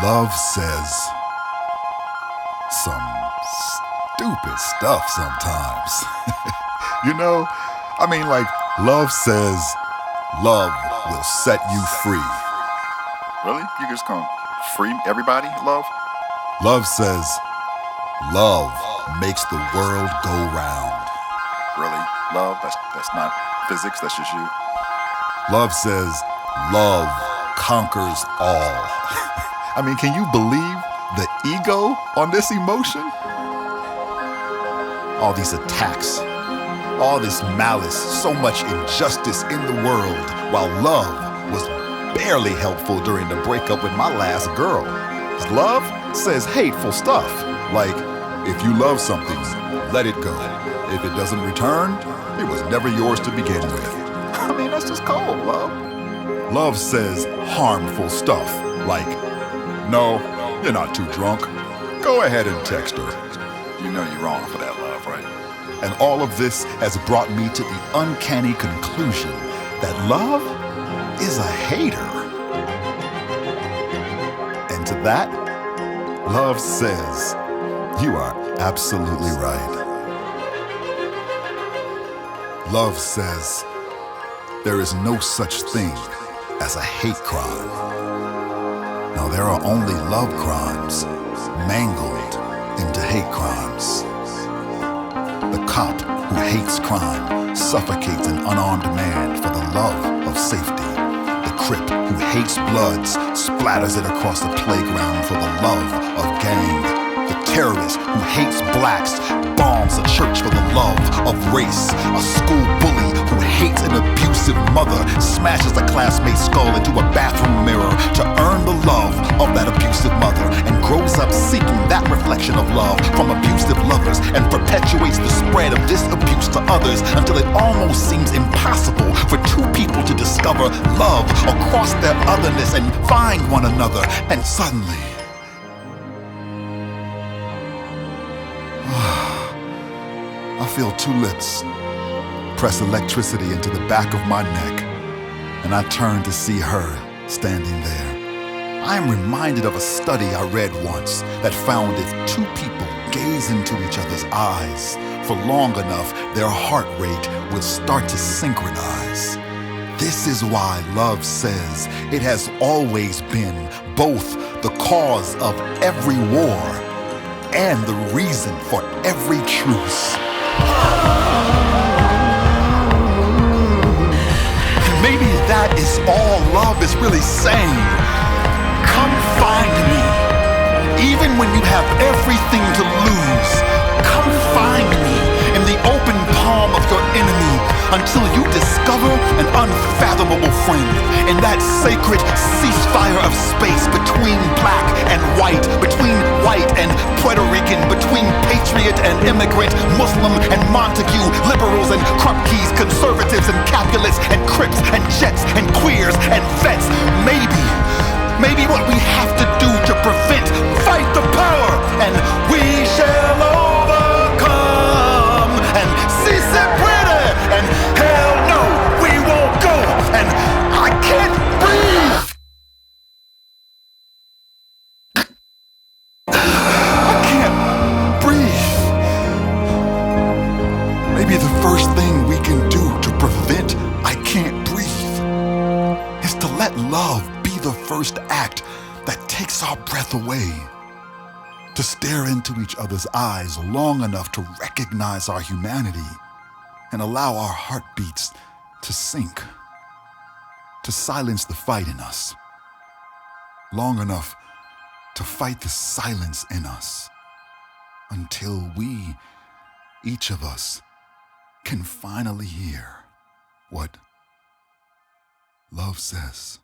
Love says some stupid stuff sometimes. Love says love will set you free. Really? You just gonna free everybody, love? Love says love makes the world go round. Really? Love? That's not physics, that's just you. Love says love conquers all. Can you believe the ego on this emotion? All these attacks, all this malice, so much injustice in the world, while love was barely helpful during the breakup with my last girl. Love says hateful stuff, like, if you love something, let it go. If it doesn't return, it was never yours to begin with. That's just cold, love. Love says harmful stuff, like, no, you're not too drunk. Go ahead and text her. You know you're wrong for that, love, right? And all of this has brought me to the uncanny conclusion that love is a hater. And to that, love says, you are absolutely right. Love says, there is no such thing as a hate crime. Now, there are only love crimes mangled into hate crimes. The cop who hates crime suffocates an unarmed man for the love of safety. The crip who hates bloods splatters it across the playground for the love of gang. The terrorist who hates blacks bombs a church for the love of race. A school bully who hates an abusive mother smashes a classmate's skull into a bathroom mirror to earn the love of that abusive mother, and grows up seeking that reflection of love from abusive lovers, and perpetuates the spread of this abuse to others until it almost seems impossible for two people to discover love across their otherness and find one another. And suddenly, I feel two lips press electricity into the back of my neck, and I turn to see her standing there. I am reminded of a study I read once that found if two people gaze into each other's eyes for long enough, their heart rate would start to synchronize. This is why love says it has always been both the cause of every war and the reason for every truce. Maybe that is all love is really saying. Come find me. Even when you have everything to lose, come find me in the open palm of your enemy until you discover an unfathomable friend in that sacred ceasefire of space between black and white, between white and Puerto Rican, between patriot and immigrant, Muslim and Montague, liberals and Krupkes, conservatives and Capulets and Crips and Jets and queers and vets. Maybe what we have to do to prevent, fight the power, and we shall overcome. And si se puede, and hell no, we won't go, and I can't breathe. I can't breathe. Maybe the first thing we can do to prevent I can't breathe is to let love be the first act that takes our breath away. To stare into each other's eyes long enough to recognize our humanity and allow our heartbeats to sink. To silence the fight in us. Long enough to fight the silence in us until we, each of us, can finally hear what love says.